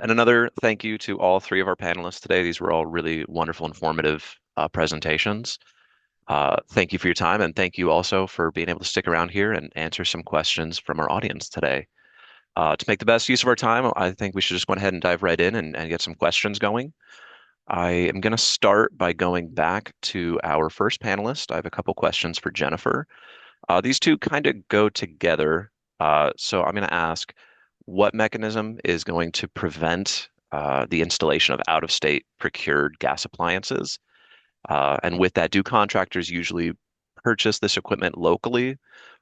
And another thank you to all three of our panelists today. These were all really wonderful, informative presentations. Thank you for your time, and thank you also for being able to stick around here and answer some questions from our audience today. To make the best use of our time, I think we should just go ahead and dive right in and get some questions going. I am going to start by going back to our first panelist. I have a couple questions for Jennifer. These two kind of go together. So I'm going to ask, what mechanism is going to prevent the installation of out-of-state procured gas appliances? And with that, do contractors usually purchase this equipment locally,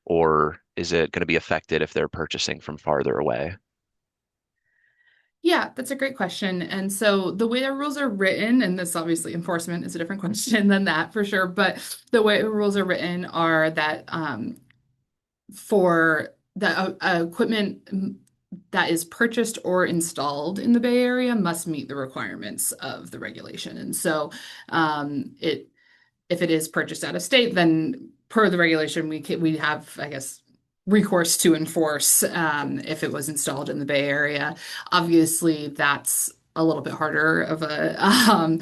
or is it going to be affected if they're purchasing from farther away? Yeah, that's a great question. And so the way the rules are written, and this obviously enforcement is a different question than that for sure, but the way the rules are written are that for the equipment that is purchased or installed in the Bay Area must meet the requirements of the regulation. And so it if it is purchased out of state, then per the regulation, we have, I guess, recourse to enforce if it was installed in the Bay Area. Obviously, that's a little bit harder of a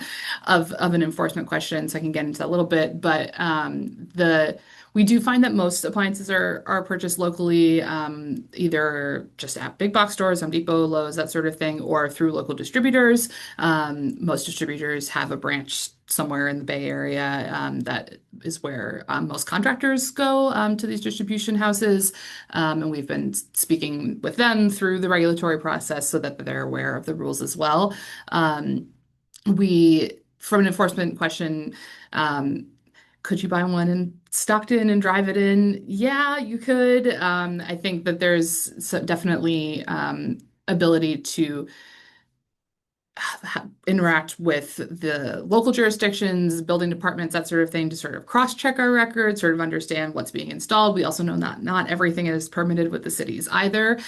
of an enforcement question, so I can get into that a little bit. But the we do find that most appliances are purchased locally, either just at big box stores, Home Depot, Lowe's, that sort of thing, or through local distributors. Most distributors have a branch somewhere in the Bay Area. That is where most contractors go to these distribution houses. And we've been speaking with them through the regulatory process so that they're aware of the rules as well. From an enforcement question, um, could you buy one in Stockton and drive it in? Yeah, you could. I think that definitely ability to interact with the local jurisdictions, building departments, that sort of thing, to sort of cross-check our records, sort of understand what's being installed. We also know that not everything is permitted with the cities either.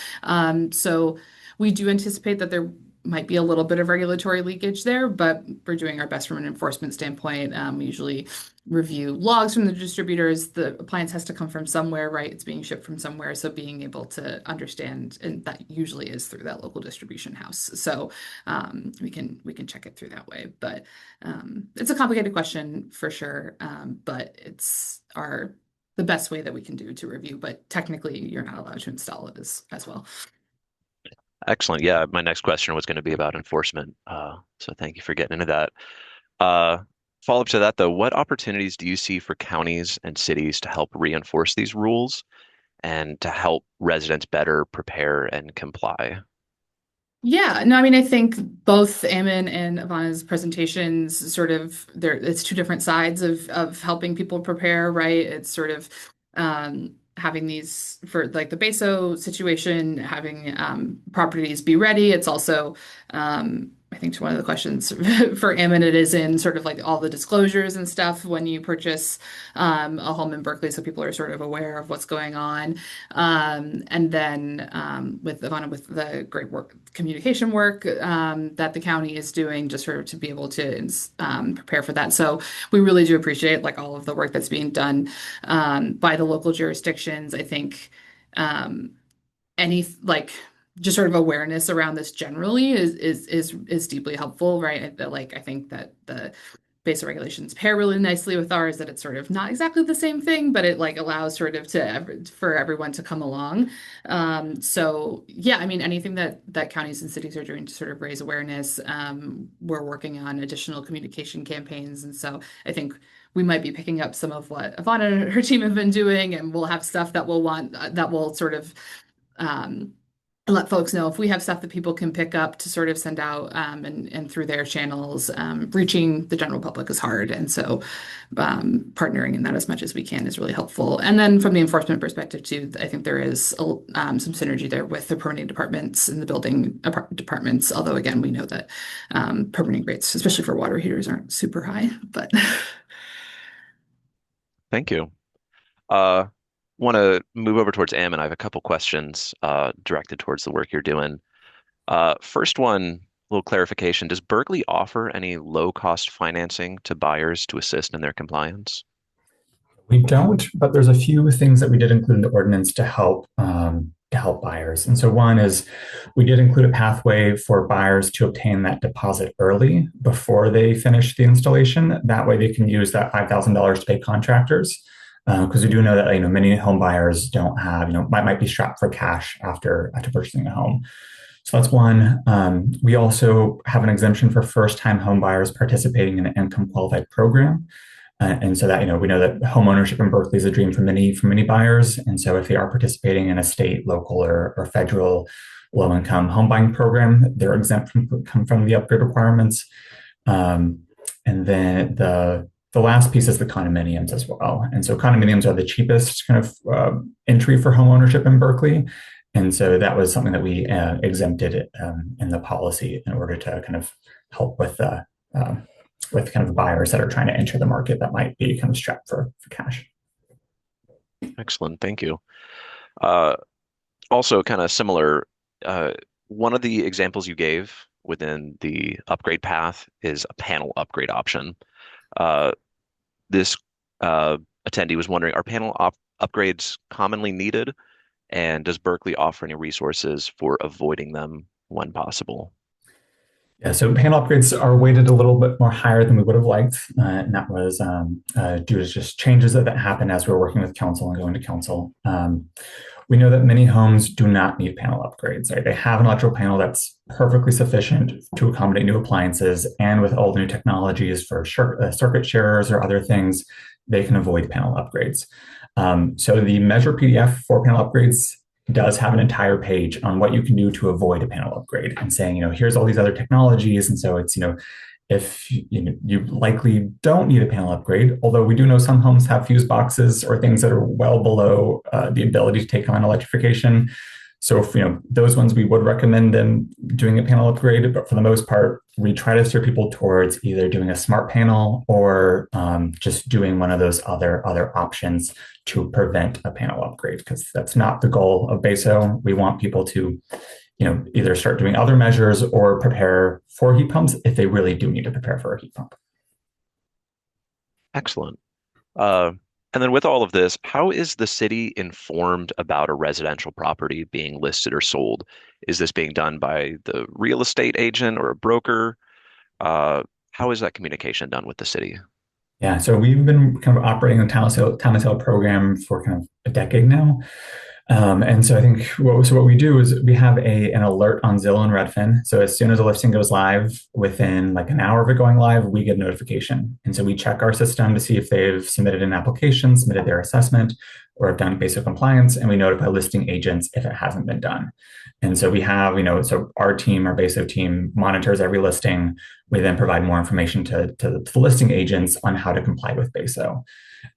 So we do anticipate that there might be a little bit of regulatory leakage there, but we're doing our best from an enforcement standpoint. We usually review logs from the distributors. The appliance has to come from somewhere, right? It's being shipped from somewhere. So being able to understand, and that usually is through that local distribution house. So we can check it through that way. But it's a complicated question for sure. But it's our the best way that we can do to review. But technically, you're not allowed to install it as well. Excellent. Yeah, my next question was going to be about enforcement. So thank you for getting into that. Uh, Follow up to that, though, what opportunities do you see for counties and cities to help reinforce these rules and to help residents better prepare and comply? Yeah, no, I mean, I think both Ammon and Ivana's presentations sort of it's two different sides of helping people prepare, right? It's sort of having these for like the BESO situation, having properties be ready. It's also I think to one of the questions for Ammon, it is in sort of like all the disclosures and stuff when you purchase a home in Berkeley, so people are sort of aware of what's going on. And then with Ivana, with the great work, communication work that the county is doing, just sort of to be able to prepare for that. So we really do appreciate like all of the work that's being done by the local jurisdictions. I think um, any like just sort of awareness around this generally is deeply helpful, right? Like I think that the basic regulations pair really nicely with ours, that it's sort of not exactly the same thing, but it like allows sort of for everyone to come along. So yeah, I mean anything that counties and cities are doing to sort of raise awareness, we're working on additional communication campaigns, and so I think we might be picking up some of what Ivana and her team have been doing, and we'll have stuff that we'll want that will sort of um, let folks know if we have stuff that people can pick up to sort of send out and through their channels. Reaching the general public is hard. And so partnering in that as much as we can is really helpful. And then from the enforcement perspective, too, I think there is some synergy there with the permitting departments and the building departments. Although, again, we know that permitting rates, especially for water heaters, aren't super high. But Thank you. Uh, Want to move over towards Am, and I have a couple questions directed towards the work you're doing. First one, little clarification. Does Berkeley offer any low-cost financing to buyers to assist in their compliance? We don't, but there's a few things that we did include in the ordinance to help. to help buyers. And so one is we did include a pathway for buyers to obtain that deposit early before they finish the installation. That way they can use that $5,000 to pay contractors. Because we do know that many home buyers don't have might be strapped for cash after purchasing a home. So that's one. We also have an exemption for first-time home buyers participating in an income qualified program. And so that we know that home ownership in Berkeley is a dream for many buyers. And so if they are participating in a state, local, or federal low income home buying program, they're exempt from the upgrade requirements. Um, and then the last piece is the condominiums as well. And so condominiums are the cheapest kind of entry for home ownership in Berkeley. And so that was something that we exempted in the policy in order to kind of help with kind of buyers that are trying to enter the market that might be kind of strapped for cash. Excellent. Thank you. Uh, Also, kind of similar, uh, one of the examples you gave within the upgrade path is a panel upgrade option. Uh, this attendee was wondering, are panel upgrades commonly needed? And does Berkeley offer any resources for avoiding them when possible? Yeah, so panel upgrades are weighted a little bit more higher than we would have liked, and that was due to just changes that happened as we were working with council and going to council. We know that many homes do not need panel upgrades. Right? They have an electrical panel that's perfectly sufficient to accommodate new appliances, and with all the new technologies for circuit sharers or other things, they can avoid panel upgrades. So the measure PDF for panel upgrades does have an entire page on what you can do to avoid a panel upgrade and saying, here's all these other technologies. And so it's, if you likely don't need a panel upgrade, although we do know some homes have fuse boxes or things that are well below the ability to take on electrification. So if those ones, we would recommend them doing a panel upgrade, but for the most part, we try to steer people towards either doing a smart panel or just doing one of those other options to prevent a panel upgrade, because that's not the goal of BASO. We want people to either start doing other measures or prepare for heat pumps if they really do need to prepare for a heat pump. Excellent. Uh, and then with all of this, how is the city informed about a residential property being listed or sold? Is this being done by the real estate agent or a broker? How is that communication done with the city? Yeah, so we've been kind of operating the town of sale program for kind of a decade now. And so I think what we do is we have an alert on Zillow and Redfin. So as soon as a listing goes live, within like an hour of it going live, we get a notification. And so we check our system to see if they've submitted an application, submitted their assessment, or have done basic compliance, and we notify listing agents if it hasn't been done. And so we have, so our team, our BASO team monitors every listing. We then provide more information to the listing agents on how to comply with BASO.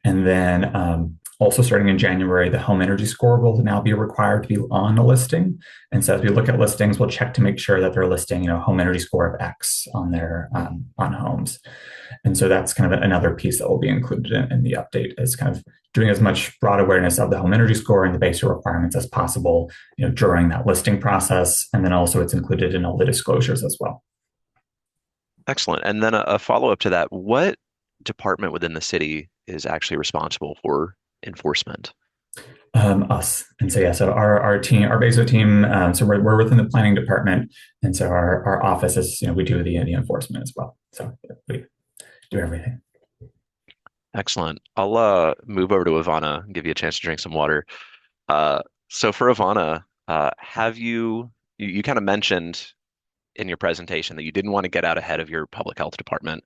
And then also starting in January, the home energy score will now be required to be on a listing. And so as we look at listings, we'll check to make sure that they're listing, home energy score of X on their on homes. And so that's kind of another piece that will be included in the update, is kind of doing as much broad awareness of the home energy score and the BASO requirements as possible, during that listing process. And then also it's included in all the disclosures as well. Excellent. And then a follow-up to that, what department within the city is actually responsible for enforcement? Us. And so, yeah, so our team, our BASO team, so we're within the planning department. And so our office is, we do the enforcement as well. So yeah, we do everything. Excellent. I'll move over to Ivana and give you a chance to drink some water. So for Ivana, have you kind of mentioned in your presentation that you didn't want to get out ahead of your public health department.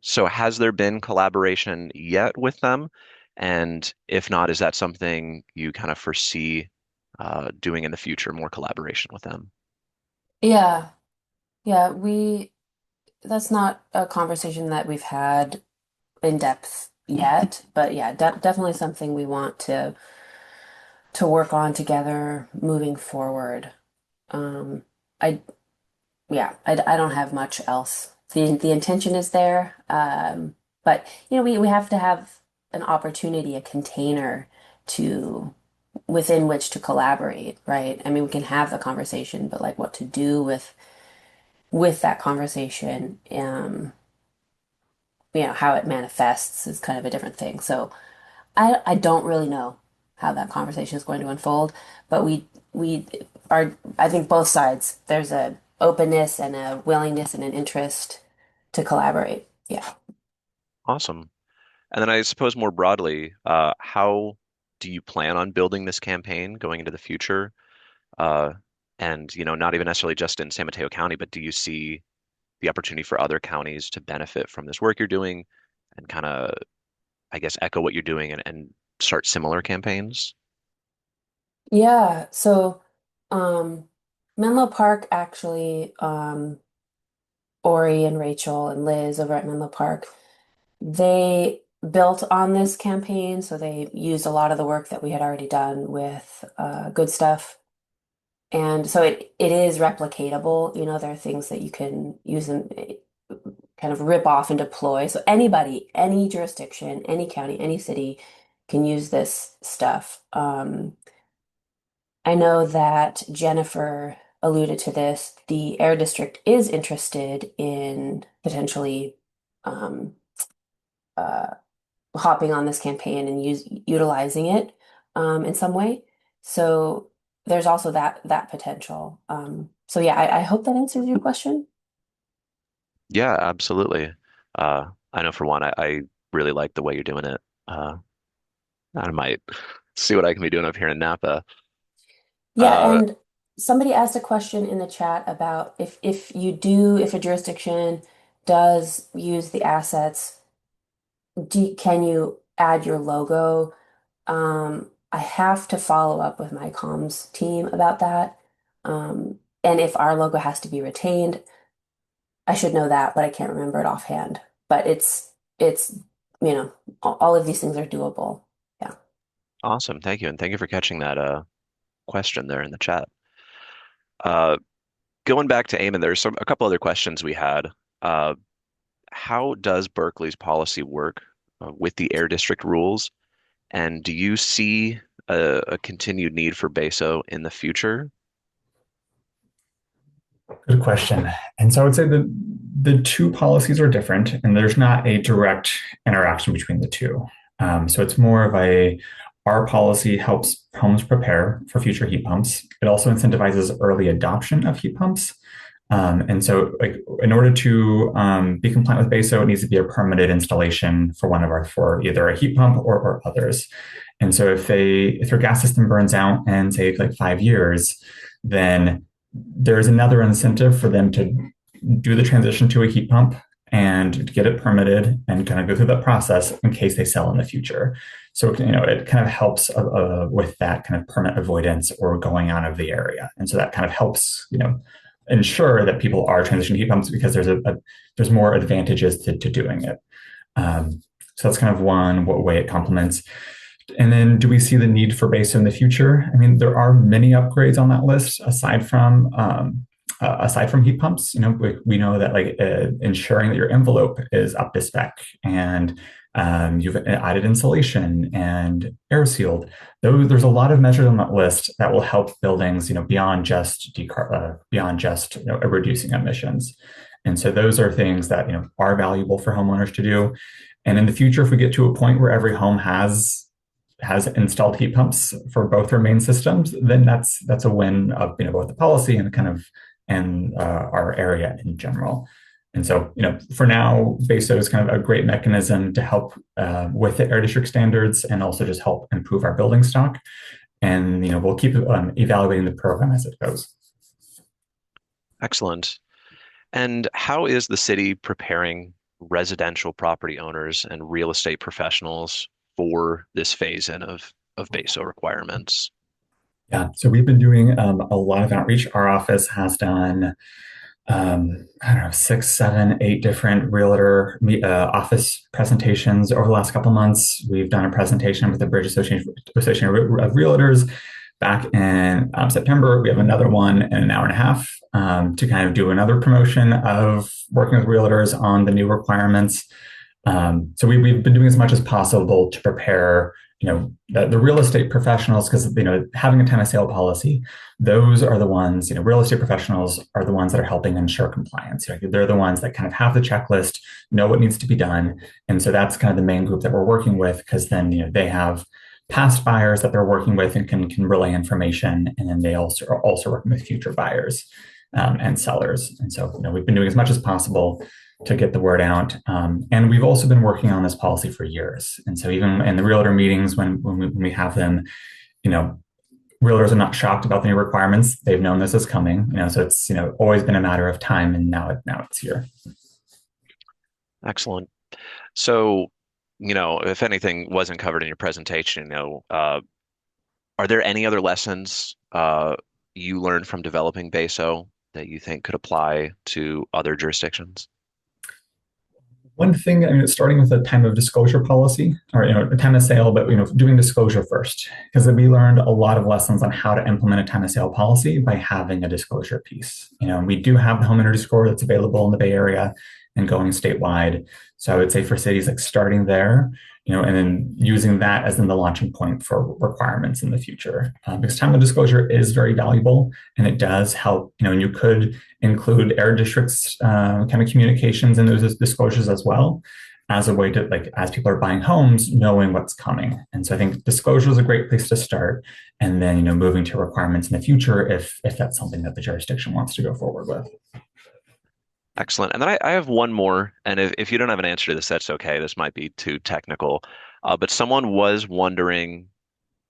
So has there been collaboration yet with them? And if not, is that something you kind of foresee doing in the future, more collaboration with them? Yeah, yeah, that's not a conversation that we've had in depth yet, but yeah, definitely something we want to work on together moving forward. Um, I yeah, I don't have much else. The intention is there, but we have to have an opportunity, a container to within which to collaborate, right? I mean, we can have the conversation, but like what to do with that conversation, how it manifests is kind of a different thing. So I don't really know. how that conversation is going to unfold. But we are, I think both sides, there's a openness and a willingness and an interest to collaborate. Yeah. Awesome. And then I suppose more broadly, how do you plan on building this campaign going into the future? Uh, and, not even necessarily just in San Mateo County, but do you see the opportunity for other counties to benefit from this work you're doing and kind of, I guess, echo what you're doing and start similar campaigns? Yeah. So, Menlo Park actually, Ori and Rachel and Liz over at Menlo Park, they built on this campaign. So they used a lot of the work that we had already done with Good Stuff. And so it is replicatable. There are things that you can use and kind of rip off and deploy. So anybody, any jurisdiction, any county, any city can use this stuff. I know that Jennifer alluded to this. The Air District is interested in potentially um, uh, hopping on this campaign and utilizing it in some way. So there's also that potential. So yeah, I hope that answers your question. Yeah, absolutely. I know for one, I really like the way you're doing it. Uh, I might see what I can be doing up here in Napa. Yeah, Uh, and somebody asked a question in the chat about if a jurisdiction does use the assets, can you add your logo? I have to follow up with my comms team about that. And if our logo has to be retained, I should know that, but I can't remember it offhand. But it's all of these things are doable. Yeah. awesome. Thank you. And thank you for catching that question there in the chat. Uh, Going back to Eamon, there's a couple other questions we had. Uh, how does Berkeley's policy work with the Air District rules? And do you see a continued need for BESO in the future? Good question. And so I would say that the two policies are different, and there's not a direct interaction between the two. So it's more of our policy helps homes prepare for future heat pumps. It also incentivizes early adoption of heat pumps. And so, like, in order to be compliant with BESO, it needs to be a permitted installation for either a heat pump or others. And so, if your gas system burns out in say like 5 years, then there's another incentive for them to do the transition to a heat pump and get it permitted and kind of go through that process in case they sell in the future. So, it kind of helps with that kind of permit avoidance or going out of the area. And so that kind of helps, ensure that people are transitioning heat pumps because there's more advantages to doing it. So that's kind of one way it complements. And then do we see the need for BESO in the future? I mean, there are many upgrades on that list aside from heat pumps. We know that like ensuring that your envelope is up to spec and you've added insulation and air sealed. There's a lot of measures on that list that will help buildings, beyond just reducing emissions. And so those are things that are valuable for homeowners to do. And in the future, if we get to a point where every home has installed heat pumps for both their main systems, then that's a win of both the policy and our area in general. And so, for now, BESO is kind of a great mechanism to help with the air district standards and also just help improve our building stock. And we'll keep evaluating the program as it goes. Excellent. And how is the city preparing residential property owners and real estate professionals for this phase in of BESO requirements? Yeah, so we've been doing a lot of outreach. Our office has done, I don't know, 6, 7, 8 different realtor office presentations over the last couple of months. We've done a presentation with the Bridge Association of Realtors back in September. We have another one in an hour and a half to kind of do another promotion of working with realtors on the new requirements. So we've been doing as much as possible to prepare the real estate professionals, because having a time of sale policy, those are the ones, real estate professionals are the ones that are helping ensure compliance. They're the ones that kind of have the checklist, know what needs to be done. And so that's kind of the main group that we're working with, because then they have past buyers that they're working with and can relay information, and then they also are also working with future buyers and sellers. And so, we've been doing as much as possible to get the word out. And we've also been working on this policy for years. And so, even in the realtor meetings, when we have them, you know, realtors are not shocked about the new requirements. They've known this is coming. So it's always been a matter of time, and now it's here. Excellent. So, if anything wasn't covered in your presentation, are there any other lessons you learned from developing BASO that you think could apply to other jurisdictions? One thing, starting with a time of disclosure policy, or a time of sale, but doing disclosure first, because we learned a lot of lessons on how to implement a time of sale policy by having a disclosure piece. We do have the home energy score that's available in the Bay Area and going statewide. So I would say for cities, like starting there, and then using that as then the launching point for requirements in the future, because time of disclosure is very valuable, and it does help. And you could include air districts kind of communications in those disclosures as well, as a way to, like, as people are buying homes, knowing what's coming. And so I think disclosure is a great place to start, and then moving to requirements in the future if that's something that the jurisdiction wants to go forward with. Excellent. And then I have one more, and if you don't have an answer to this, that's okay. This might be too technical. But someone was wondering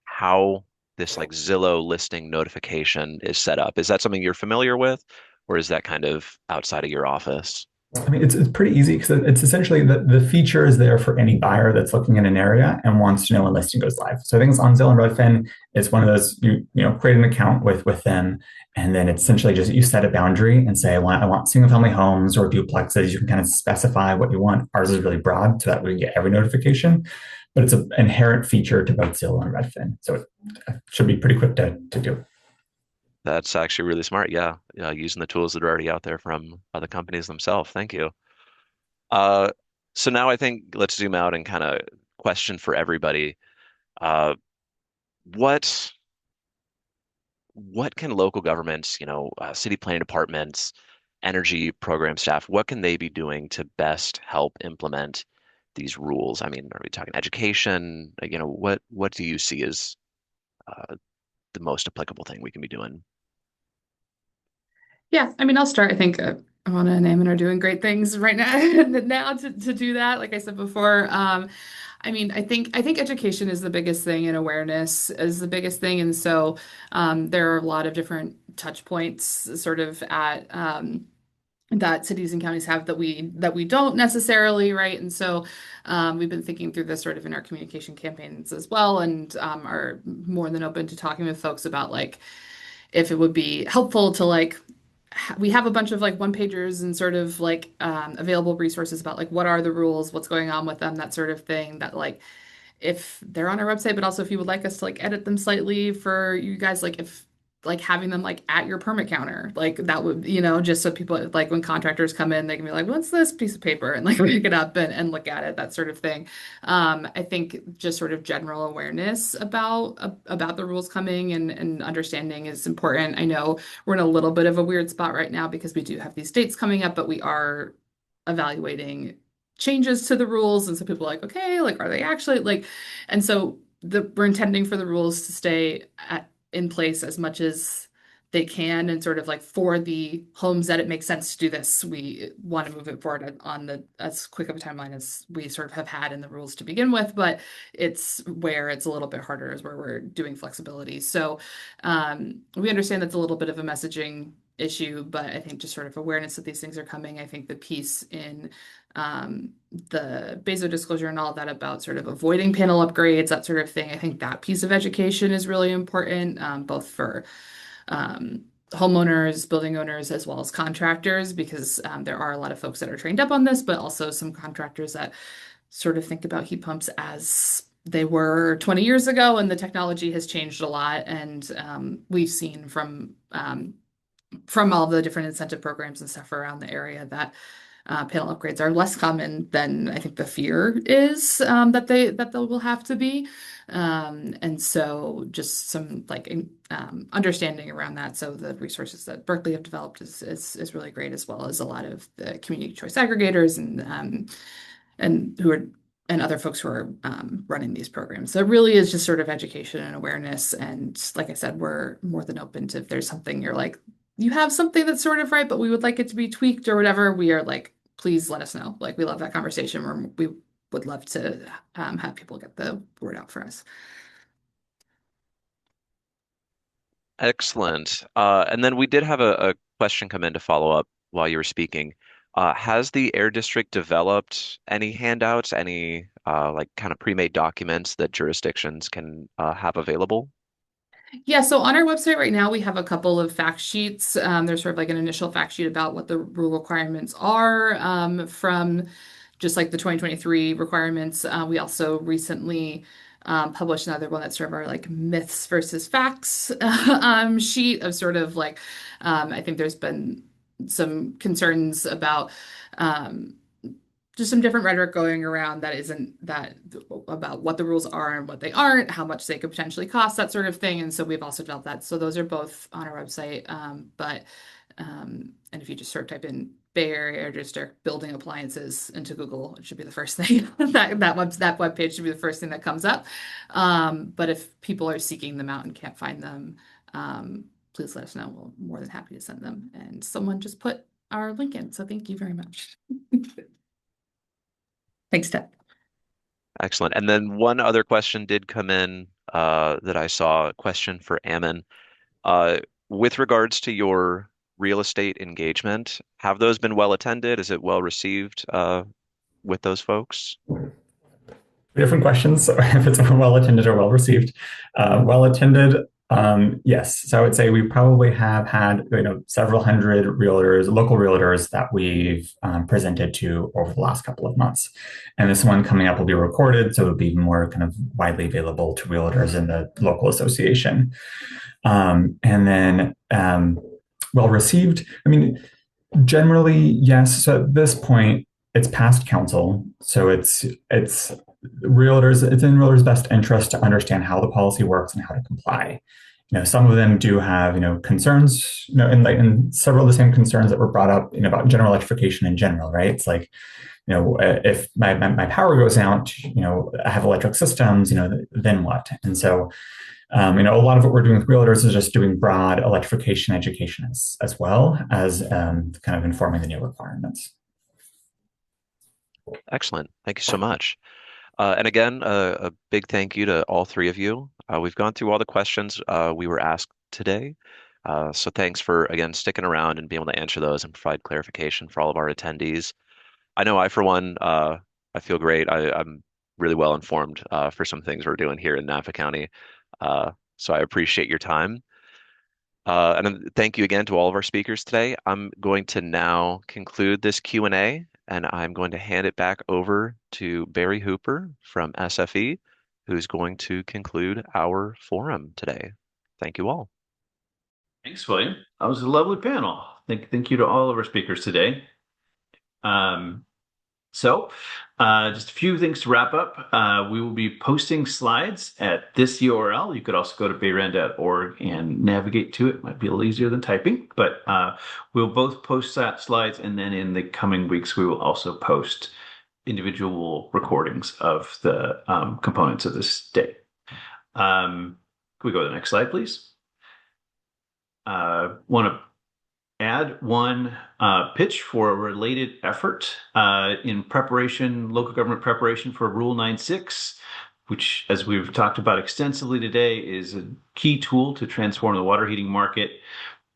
how this like Zillow listing notification is set up. Is that something you're familiar with, or is that kind of outside of your office? It's pretty easy, because it's essentially the feature is there for any buyer that's looking in an area and wants to know when listing goes live. So I think it's on Zillow and Redfin. It's one of those, create an account with them, and then it's essentially just you set a boundary and say, I want single family homes or duplexes. You can kind of specify what you want. Ours is really broad, so that we can get every notification. But it's an inherent feature to both Zillow and Redfin, so it should be pretty quick to do. That's actually really smart. Yeah, using the tools that are already out there from other companies themselves. Thank you. Uh, so now I think let's zoom out and kind of question for everybody. Uh, what what can local governments, city planning departments, energy program staff, what can they be doing to best help implement these rules? I mean, are we talking education? What do you see as uh, the most applicable thing we can be doing? Yeah, I mean, I'll start. I think Amanda and Eamon are doing great things right now now to do that. Like I said before, I mean, I think education is the biggest thing, and awareness is the biggest thing. And so there are a lot of different touch points, sort of at that cities and counties have that we don't necessarily, right? And so we've been thinking through this sort of in our communication campaigns as well, and are more than open to talking with folks about like if it would be helpful to like we have a bunch of like one pagers and sort of like available resources about like what are the rules, what's going on with them, that sort of thing, that like if they're on our website, but also if you would like us to like edit them slightly for you guys, like if like having them like at your permit counter, like that would, just so people like when contractors come in, they can be like, what's this piece of paper? And like pick it up and look at it, that sort of thing. I think just sort of general awareness about the rules coming and understanding is important. I know we're in a little bit of a weird spot right now because we do have these dates coming up, but we are evaluating changes to the rules. And so people are like, okay, like, are they actually like, and so we're intending for the rules to stay in place as much as they can. And sort of like for the homes that it makes sense to do this, we want to move it forward on the as quick of a timeline as we sort of have had in the rules to begin with. But it's where it's a little bit harder is where we're doing flexibility. So we understand that's a little bit of a messaging issue, but I think just sort of awareness that these things are coming. I think the piece in the BASO disclosure and all of that about sort of avoiding panel upgrades, that sort of thing. I think that piece of education is really important, both for homeowners, building owners, as well as contractors, because there are a lot of folks that are trained up on this, but also some contractors that sort of think about heat pumps as they were 20 years ago, and the technology has changed a lot. And we've seen from all the different incentive programs and stuff around the area that panel upgrades are less common than I think the fear is that they will have to be. And so just some like understanding around that. So the resources that Berkeley have developed is really great, as well as a lot of the community choice aggregators and who are and other folks who are running these programs. So it really is just sort of education and awareness. And like I said, we're more than open to if there's something you're like, you have something that's sort of right, but we would like it to be tweaked or whatever. We are like, please let us know. Like we love that conversation where we would love to have people get the word out for us. Excellent. And then we did have a question come in to follow up while you were speaking. Has the Air District developed any handouts, any like kind of pre-made documents that jurisdictions can have available? Yeah, so on our website right now, we have a couple of fact sheets. There's sort of like an initial fact sheet about what the rule requirements are from just like the 2023 requirements. We also recently published another one that's sort of our like myths versus facts sheet of sort of like, I think there's been some concerns about um, just some different rhetoric going around that isn't that about what the rules are and what they aren't, how much they could potentially cost, that sort of thing. And so we've also developed that. So those are both on our website. And if you just sort of type in Bay Area Air District building appliances into Google, it should be the first thing that web page should be the first thing that comes up. But if people are seeking them out and can't find them, please let us know. We're more than happy to send them. And someone just put our link in. So thank you very much. Thanks, Ted. Excellent. And then one other question did come in that I saw, a question for Ammon. Uh, with regards to your real estate engagement, have those been well attended? Is it well received with those folks? Different questions. So if it's well attended or well received, well attended, yes. So I would say we probably have had several hundred realtors, local realtors that we've presented to over the last couple of months, and this one coming up will be recorded, so it'll be more kind of widely available to realtors in the local association. And then well received. I mean, generally yes. So at this point, it's past council, so it's realtors, it's in realtors' best interest to understand how the policy works and how to comply. Some of them do have, concerns, and several of the same concerns that were brought up, about general electrification in general, right? It's like, if my power goes out, I have electric systems, then what? And so, a lot of what we're doing with realtors is just doing broad electrification education as well as kind of informing the new requirements. Excellent. Thank you so much. And again, a big thank you to all three of you. We've gone through all the questions we were asked today. So thanks for, again, sticking around and being able to answer those and provide clarification for all of our attendees. I know I, for one, I feel great. I'm really well informed for some things we're doing here in Napa County. So I appreciate your time. And then thank you again to all of our speakers today. I'm going to now conclude this Q&A, and I'm going to hand it back over to Barry Hooper from SFE, who's going to conclude our forum today. Thank you all. Thanks, William. That was a lovely panel. Thank you to all of our speakers today. Just a few things to wrap up. We will be posting slides at this URL. You could also go to bayren.org and navigate to it. It might be a little easier than typing, but we'll both post that slides, and then in the coming weeks, we will also post individual recordings of the components of this day. Can we go to the next slide, please? Want to add one pitch for a related effort in preparation, local government preparation for Rule 9.6, which, as we've talked about extensively today, is a key tool to transform the water heating market.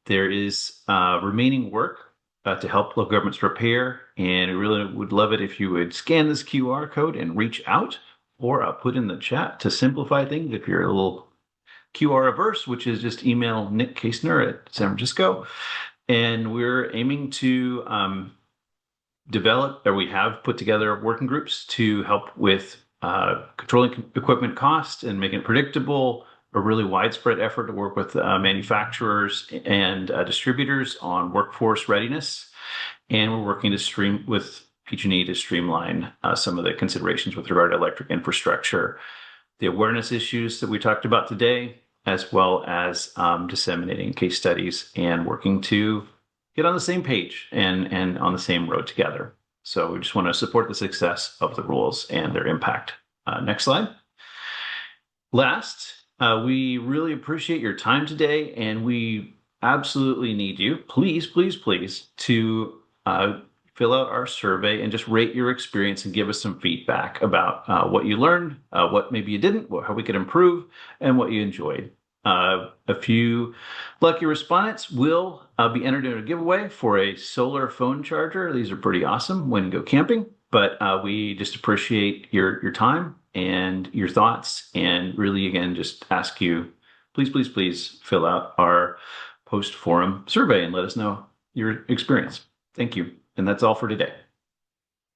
There is remaining work to help local governments prepare, and I really would love it if you would scan this QR code and reach out, or I'll put in the chat to simplify things if you're a little QR averse, which is just email Nick Kasner at San Francisco. And we're aiming to develop, or we have put together working groups to help with controlling equipment costs and making it predictable, a really widespread effort to work with manufacturers and distributors on workforce readiness. And we're working with PG&E to streamline some of the considerations with regard to electric infrastructure, the awareness issues that we talked about today, as well as disseminating case studies and working to get on the same page and on the same road together. So we just want to support the success of the rules and their impact. Next slide. Last, we really appreciate your time today, and we absolutely need you, please, please, please, to fill out our survey and just rate your experience and give us some feedback about what you learned, what maybe you didn't, how we could improve, and what you enjoyed. A few lucky respondents will be entered in a giveaway for a solar phone charger. These are pretty awesome when you go camping, but we just appreciate your time and your thoughts, and really, again, just ask you, please, please, please fill out our post-forum survey and let us know your experience. Thank you. And that's all for today.